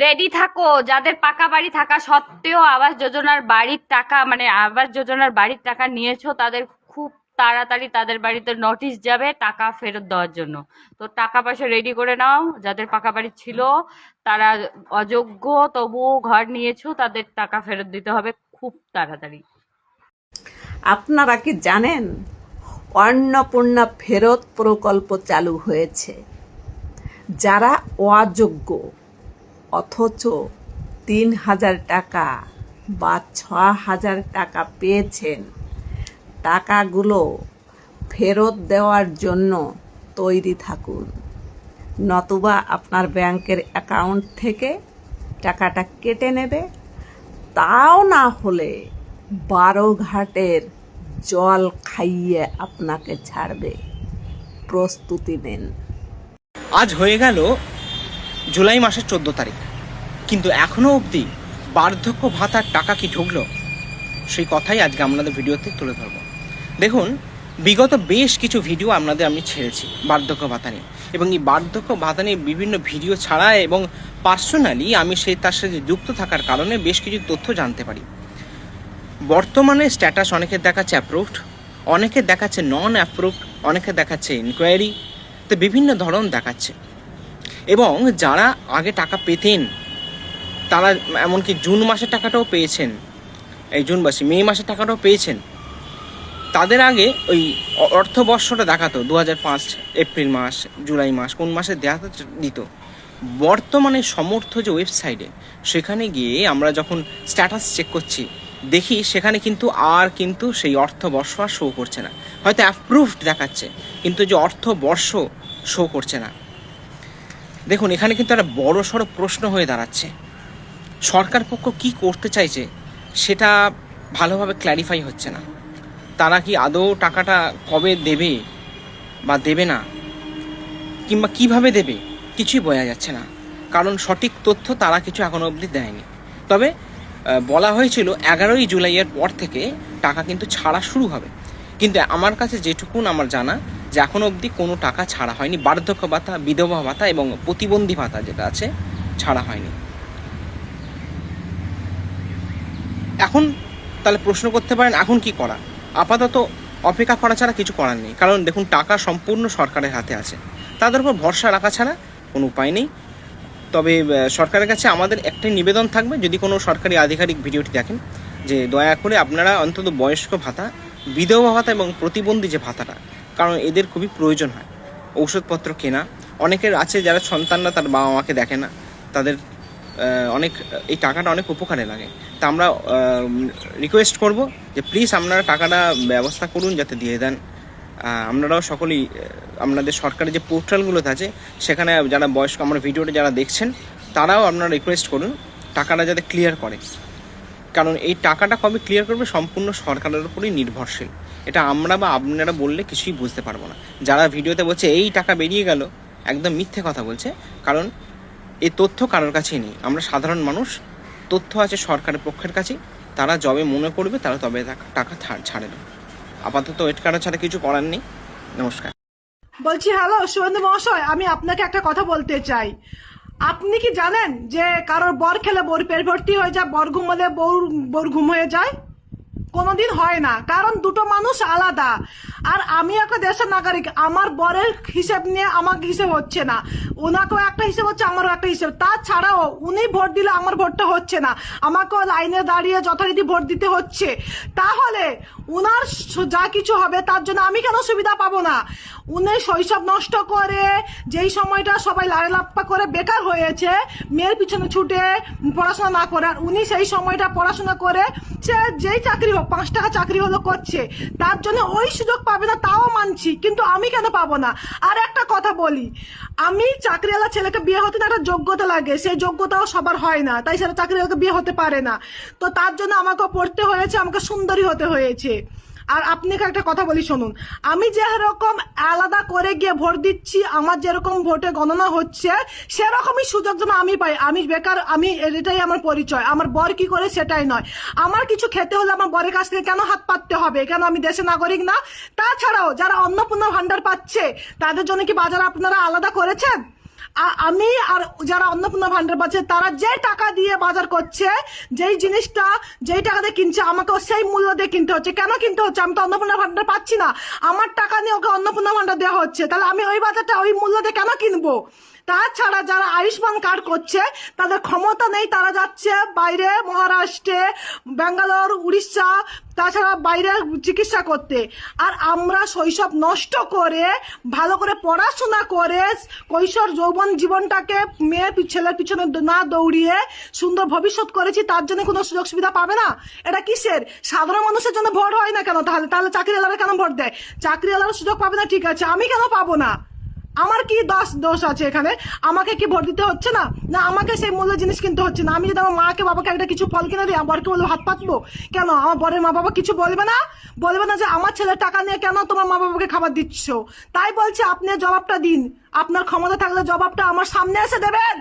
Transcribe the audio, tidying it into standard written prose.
Ready থাকো, যাদের পাকা বাড়ি থাকা সত্ত্বেও আবাস যোজনার বাড়ির টাকা মানে আবাস যোজনার বাড়ির টাকা নিয়েছো, তাদের খুব তাড়াতাড়ি তাদের বাড়িতে নোটিশ যাবে টাকা ফেরত দেওয়ার জন্য। তো টাকা পয়সা রেডি করে নাও, যাদের পাকা বাড়ি ছিল তারা অযোগ্য তবুও ঘর নিয়েছো, তাদের টাকা ফেরত দিতে হবে খুব তাড়াতাড়ি। আপনারা কি জানেন অন্নপূর্ণা ফেরত প্রকল্প চালু হয়েছে? যারা অযোগ্য অথচ ৩,০০০ টাকা বা ৬,০০০ টাকা পেয়েছেন, টাকাগুলো ফেরত দেওয়ার জন্য তৈরি থাকুন, নতুবা আপনার ব্যাংকের অ্যাকাউন্ট থেকে টাকাটা কেটে নেবে। তাও না হলে ১২ ঘাটের জল খাইয়ে আপনাকে ছাড়বে। প্রস্তুতি নিন। আজ হয়ে গেল জুলাই মাসের ১৪ তারিখ, কিন্তু এখনও অবধি বার্ধক্য ভাতার টাকা কি ঢুকলো, সেই কথাই আজকে আপনাদের ভিডিওতে তুলে ধরবো। দেখুন, বিগত বেশ কিছু ভিডিও আমি ছেড়েছি বার্ধক্য ভাতা নিয়ে, এবং এই বার্ধক্য ভাতা নিয়ে বিভিন্ন ভিডিও ছাড়া এবং পার্সোনালি আমি তার সাথে যুক্ত থাকার কারণে বেশ কিছু তথ্য জানতে পারি। বর্তমানে স্ট্যাটাস অনেকের দেখাচ্ছে অ্যাপ্রুভড, অনেকের দেখাচ্ছে নন অ্যাপ্রুভড, অনেকের দেখাচ্ছে ইনকোয়ারি, তো বিভিন্ন ধরন দেখাচ্ছে। এবং যারা আগে টাকা পেতেন তারা এমনকি জুন মাসের টাকাটাও পেয়েছেন, এই জুনবাসী মে মাসের টাকাটাও পেয়েছেন। তাদের আগে ওই অর্থবর্ষটা দেখাতো ২০০৫ এপ্রিল মাস, জুলাই মাস, কোন মাসে দেখাতে দিত। বর্তমানে সমর্থ যে ওয়েবসাইটে, সেখানে গিয়ে আমরা যখন স্ট্যাটাস চেক করছি দেখি সেখানে কিন্তু সেই অর্থবর্ষ আর শো করছে না। হয়তো অ্যাপ্রুভড দেখাচ্ছে, কিন্তু যে অর্থবর্ষ শো করছে না। দেখুন, এখানে কিন্তু একটা বড় সড়ো প্রশ্ন হয়ে দাঁড়াচ্ছে। সরকার পক্ষ কী করতে চাইছে সেটা ভালোভাবে ক্ল্যারিফাই হচ্ছে না। তারা কি আদৌ টাকাটা কবে দেবে বা দেবে না, কিংবা কিভাবে দেবে, কিছুই বোঝা যাচ্ছে না। কারণ সঠিক তথ্য তারা কিছু এখনও অবধি দেয়নি। তবে বলা হয়েছিল ১১ই জুলাইয়ের পর থেকে টাকা কিন্তু ছাড়া শুরু হবে, কিন্তু আমার কাছে যেটুকুন আমার জানা যে এখনও অবধি কোনো টাকা ছাড়া হয়নি। বার্ধক্য ভাতা, বিধবা ভাতা এবং প্রতিবন্ধী ভাতা যেটা আছে ছাড়া হয়নি। এখন তাহলে প্রশ্ন করতে পারেন এখন কি করা? আপাতত অপেক্ষা করা ছাড়া কিছু করার নেই। কারণ দেখুন, টাকা সম্পূর্ণ সরকারের হাতে আছে, তাদের উপর ভরসা রাখা ছাড়া কোনো উপায় নেই। তবে সরকারের কাছে আমাদের একটাই নিবেদন থাকবে, যদি কোনো সরকারি আধিকারিক ভিডিওটি দেখেন, যে দয়া করে আপনারা অন্তত বয়স্ক ভাতা, বিধবা ভাতা এবং প্রতিবন্ধী যে ভাতাটা, কারণ এদের খুবই প্রয়োজন হয় ঔষধপত্র কেনা। অনেকের আছে যারা সন্তানরা তার বাবা মাকে দেখে না, তাদের এই টাকাটা অনেক উপকারে লাগে। তা আমরা রিকোয়েস্ট করব যে প্লিজ আপনারা টাকাটা ব্যবস্থা করুন যাতে দিয়ে দেন। আপনারাও সকলেই আপনাদের সরকারি যে পোর্টালগুলোতে আছে সেখানে যারা বয়স্ক আমার ভিডিওটা যারা দেখছেন তারাও আপনারা রিকোয়েস্ট করুন টাকাটা যাতে ক্লিয়ার করে। কারণ এই টাকাটা কবে ক্লিয়ার করবে সম্পূর্ণ সরকারের উপরেই নির্ভরশীল। এটা আমরা বা আপনারা বললে কিছুই বুঝতে পারবো না। যারা ভিডিওতে বলছে এই টাকা বেরিয়ে গেল, একদম মিথ্যে কথা বলছে। কারণ এই তথ্য কারোর কাছেই নেই। আমরা সাধারণ মানুষ, তথ্য আছে সরকারের পক্ষের কাছেই। তারা যবে মনে করবে তারা তবে টাকা ছাড়ে না। আপাতত ওয়েট করা ছাড়া কিছু করার নেই। নমস্কার। বলছি, হ্যালো শুভেন্দু মহাশয়, আমি আপনাকে একটা কথা বলতে চাই। আপনি কি জানেন যে কারোর বর খেলে বর পেট ভর্তি হয়ে যায়, বর ঘুমালে বর ঘুম হয়ে যায়? কোনোদিন হয় না, কারণ দুটো মানুষ আলাদা। আর আমি একটা দেশের নাগরিক, আমার বরের হিসেব নিয়ে আমাকে হিসেব হচ্ছে না, ওনাকেও একটা হিসেব হচ্ছে, আমারও একটা হিসেব। তাছাড়াও উনি ভোট দিলে আমার ভোটটা হচ্ছে না, আমাকেও লাইনে দাঁড়িয়ে যথারীতি ভোট দিতে হচ্ছে। তাহলে উনার যা কিছু হবে তার জন্য আমি কেন সুবিধা পাবো না? উনি শৈশব নষ্ট করে যেই সময়টা সবাই লাড়ালাপ্পা করে বেকার হয়েছে, মেয়ের পিছনে ছুটে পড়াশোনা না করে, আর উনি সেই সময়টা পড়াশোনা করে সে যেই চাকরি হোক, ৫ টাকা চাকরি হলো করছে, তার জন্য ওই সুযোগ পাবে না, তাও মানছি। কিন্তু আমি কেন পাবো না? আর একটা কথা বলি, আমি চাকরিওয়ালা ছেলেকে বিয়ে হতে একটা যোগ্যতা লাগে, সেই যোগ্যতাও সবার হয় না, তাই সেটা চাকরিওয়ালাকে বিয়ে হতে পারে না। তো তার জন্য আমাকে পড়তে হয়েছে, আমাকে সুন্দরী হতে হয়েছে। আর আপনাকে একটা কথা বলি শুনুন, আমি যেরকম আলাদা করে গিয়ে ভোট দিচ্ছি, আমার যেরকম ভোটে গণনা হচ্ছে সেরকমই সুযোগ যেন আমি পাই। আমি বেকার, এটাই আমার পরিচয়। আমার বর কি করে সেটাই নয়। আমার কিছু খেতে হলে আমার বরের কাছ থেকে কেন হাত পাততে হবে? কেন আমি দেশের নাগরিক না? তাছাড়াও যারা অন্নপূর্ণা ভান্ডার পাচ্ছে তাদের জন্য কি বাজার আপনারা আলাদা করেছেন? আমি আর যারা অন্নপূর্ণা ভান্ডার পাচ্ছে তারা যে টাকা দিয়ে বাজার করছে, যেই জিনিসটা যেই টাকা দিয়ে কিনছে আমাকেও সেই মূল্য দিয়ে কিনতে হচ্ছে। কেন কিনতে হচ্ছে? আমি তো অন্নপূর্ণা ভান্ডার পাচ্ছি না, আমার টাকা নিয়ে ওকে অন্নপূর্ণা ভান্ডার দেওয়া হচ্ছে, তাহলে আমি ওই বাজারটা ওই মূল্য দিয়ে কেন কিনবো? তাছাড়া যারা আয়ুষ্মান কার্ড করছে তাদের ক্ষমতা নেই, তারা যাচ্ছে বাইরে, মহারাষ্ট্রে, ব্যাঙ্গালোর, উড়িষ্যা, তাছাড়া বাইরে চিকিৎসা করতে। আর আমরা শৈশব নষ্ট করে, ভালো করে পড়াশোনা করে, কৈশোর যৌবন জীবনটাকে মেয়ের ছেলের পিছনে না দৌড়িয়ে সুন্দর ভবিষ্যৎ করেছি, তার জন্য কোনো সুযোগ সুবিধা পাবে না? এটা কিসের? সাধারণ মানুষের জন্য ভোট হয় না কেন? তাহলে তাহলে চাকরিওয়ালারা কেন ভোট দেয়? চাকরিওয়ালারা সুযোগ পাবে না, ঠিক আছে, আমি কেন পাবো না? আমার কি দোষ আছে এখানে? আমাকে কি ভোট দিতে হচ্ছে না? না আমাকে সেই মূল্য জিনিস কিনতে হচ্ছে না? আমি যদি আমার মাকে বাবাকে একটা কিছু ফল কিনে দিই, আমার বরকে বলবো হাত পাতবো কেন? আমার বরের মা বাবা কিছু বলবে না? বলবে না যে আমার ছেলের টাকা নিয়ে কেন তোমার মা বাবাকে খাবার দিচ্ছ? তাই বলছে আপনি জবাবটা দিন, আপনার ক্ষমতা থাকলে জবাবটা আমার সামনে এসে দেবেন।